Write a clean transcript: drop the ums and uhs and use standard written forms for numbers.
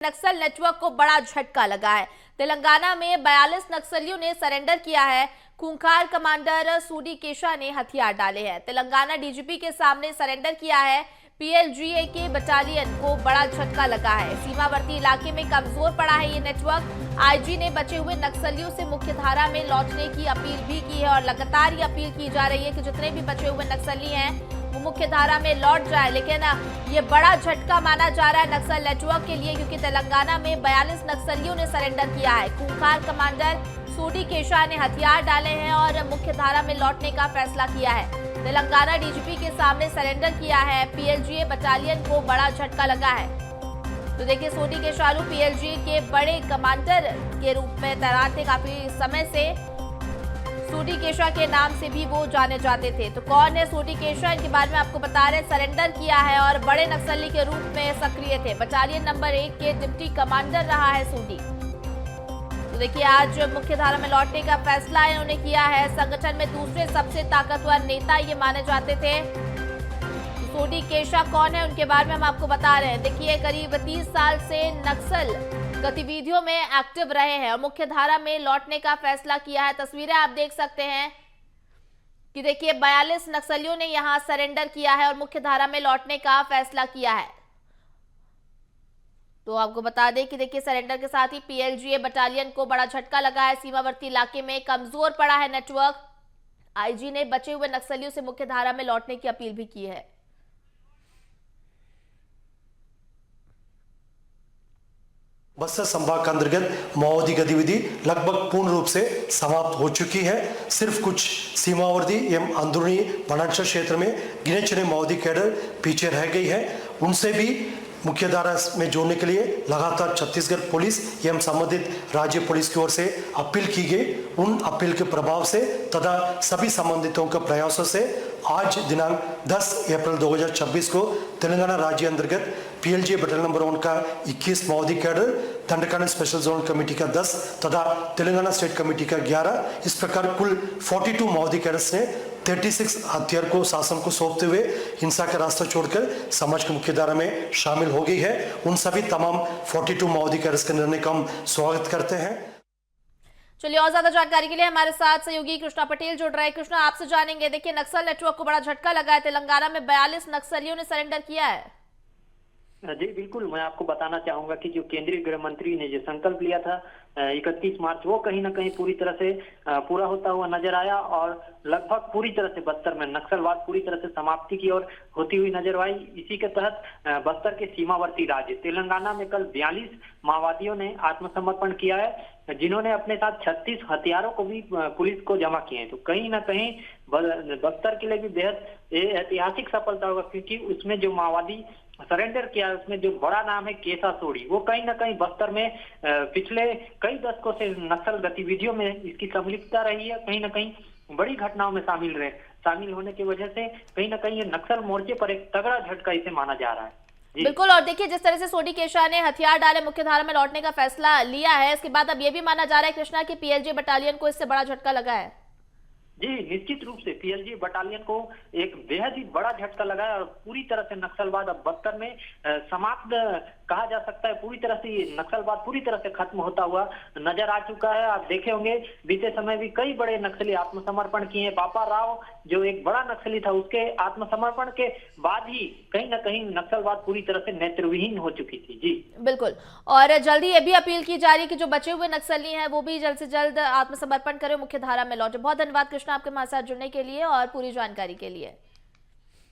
नक्सल network को बड़ा झटका लगा है। तेलंगाना में 42 नक्सलियों ने सरेंडर किया है। खूंखार कमांडर सूडी केशा ने हथियार डाले हैं। तेलंगाना डीजीपी के सामने सरेंडर किया है। पीएलजीए के बटालियन को बड़ा झटका लगा है। सीमावर्ती इलाके में कमजोर पड़ा है ये नेटवर्क। आईजी ने बचे हुए नक्सलियों से मुख्यधारा में लौटने की अपील भी की है और लगातार ये अपील की जा रही है कि जितने भी बचे हुए नक्सली हैं वो मुख्यधारा में लौट जाए। लेकिन ये बड़ा झटका माना जा रहा है नक्सल नेटवर्क के लिए, क्योंकि तेलंगाना में 42 नक्सलियों ने सरेंडर किया है। खूंखार कमांडर सूडी केशा ने हथियार डाले हैं और मुख्यधारा में लौटने का फैसला किया है। तेलंगाना डीजीपी के सामने सरेंडर किया है। पीएलजीए बटालियन को बड़ा झटका लगा है। तो देखिए, सूडी केशा पीएलजीए के बड़े कमांडर के रूप में तैनात थे काफी समय से। सूडी केशा के नाम से भी वो जाने जाते थे। तो कौन है सूडी केशा, इनके बारे में आपको बता रहे। सरेंडर किया है और बड़े नक्सली के रूप में सक्रिय थे। बटालियन नंबर 1 के डिप्टी कमांडर रहा है सूडी। तो देखिए, आज मुख्यधारा में लौटने का फैसला इन्होंने किया है। संगठन में दूसरे सबसे ताकतवर नेता ये माने जाते थे। सूडी केशा कौन है, उनके बारे में हम आपको बता रहे हैं। देखिए, करीब 30 साल से नक्सल गतिविधियों में एक्टिव रहे हैं और मुख्यधारा में लौटने का फैसला किया है। तस्वीरें आप देख सकते हैं कि देखिए 42 नक्सलियों ने यहां सरेंडर किया है और मुख्यधारा में लौटने का फैसला किया है। तो आपको बता दें कि देखिए, सरेंडर के साथ ही पीएलजीए बटालियन को बड़ा झटका लगा है। सीमावर्ती इलाके में कमजोर पड़ा है नेटवर्क। आईजी ने बचे हुए नक्सलियों से मुख्यधारा में लौटने की अपील भी की है। बस्तर संभाग के अंतर्गत माओवादी गतिविधि लगभग पूर्ण रूप से समाप्त हो चुकी है। सिर्फ कुछ सीमावर्ती एवं अंदरूनी वनांचल क्षेत्र में गिने चुने माओवादी कैडर पीछे रह गई है। उनसे भी मुख्यधारा में जोड़ने के लिए लगातार छत्तीसगढ़ पुलिस एवं संबंधित राज्य पुलिस की ओर से अपील की गई। उन अपील के प्रभाव से तथा सभी संबंधितों के प्रयासों से आज दिनांक 10 अप्रैल 2026 को तेलंगाना राज्य अंतर्गत पीएलजीए बटालियन नंबर 1 का 21 माओवादी कैडर, दंडकांड स्पेशल जोन कमेटी का 10 तथा तेलंगाना स्टेट कमेटी का 11, इस प्रकार कुल 42 माओवादी कैडर्स ने 36 हथियार को शासन को सौंपते हुए हिंसा का रास्ता छोड़कर समाज की मुख्यधारा में शामिल हो गई है। उन सभी तमाम 42 माओवादी कैडर्स के निर्णय का हम स्वागत करते हैं। चलिए, और ज्यादा जानकारी के लिए हमारे साथ सहयोगी कृष्णा पटेल जुड़ रहे हैं। कृष्णा, आपसे जानेंगे। देखिए, नक्सल नेटवर्क को बड़ा झटका लगा है। तेलंगाना में 42 नक्सलियों ने सरेंडर किया है। जी बिल्कुल, मैं आपको बताना चाहूंगा कि जो केंद्रीय गृह मंत्री ने जो संकल्प लिया था 31 मार्च, वो कहीं ना कहीं पूरी तरह से पूरा होता हुआ नजर आया और लगभग पूरी तरह से बस्तर में नक्सलवाद पूरी तरह से समाप्ति की ओर होती हुई नजर आई। इसी के तहत बस्तर के सीमावर्ती राज्य तेलंगाना में कल 42 माओवादियों ने आत्मसमर्पण किया है, जिन्होंने अपने साथ 36 हथियारों को भी पुलिस को जमा किए हैं। तो कहीं ना कहीं बस्तर के लिए भी बेहद ऐतिहासिक सफलता होगा, क्योंकि उसमें जो माओवादी सरेंडर किया उसमें जो बड़ा नाम है केशा सूडी, वो कहीं ना कहीं बस्तर में पिछले कई दशकों से नक्सल गतिविधियों में इसकी संलिप्तता रही है। कहीं ना कहीं बड़ी घटनाओं में शामिल होने की वजह से कहीं ना कहीं ये नक्सल मोर्चे पर एक तगड़ा झटका इसे माना जा रहा है। बिल्कुल, और देखिए, जिस तरह से सूडी केशा ने हथियार डाले मुख्यधारा में लौटने का फैसला लिया है, इसके बाद अब यह भी माना जा रहा है कृष्णा की पीएलजी बटालियन को इससे बड़ा झटका लगा है। जी निश्चित रूप से पीएलजी बटालियन को एक बेहद ही बड़ा झटका लगा है और पूरी तरह से नक्सलवाद अब बस्तर में समाप्त कहा जा सकता है। पूरी तरह से नक्सलवाद पूरी तरह से खत्म होता हुआ नजर आ चुका है। आप देखे होंगे बीते समय भी कई बड़े नक्सली आत्मसमर्पण किए। बापा राव जो एक बड़ा नक्सली था, उसके आत्मसमर्पण के बाद ही कहीं ना कहीं नक्सलवाद पूरी तरह से नेत्रविहीन हो चुकी थी। जी बिल्कुल, और जल्दी ये भी अपील की जा रही है कि जो बचे हुए नक्सली हैं वो भी जल्द से जल्द आत्मसमर्पण करें, मुख्यधारा में लौटे। बहुत धन्यवाद कृष्णा आपके हमारे साथ जुड़ने के लिए और पूरी जानकारी के लिए।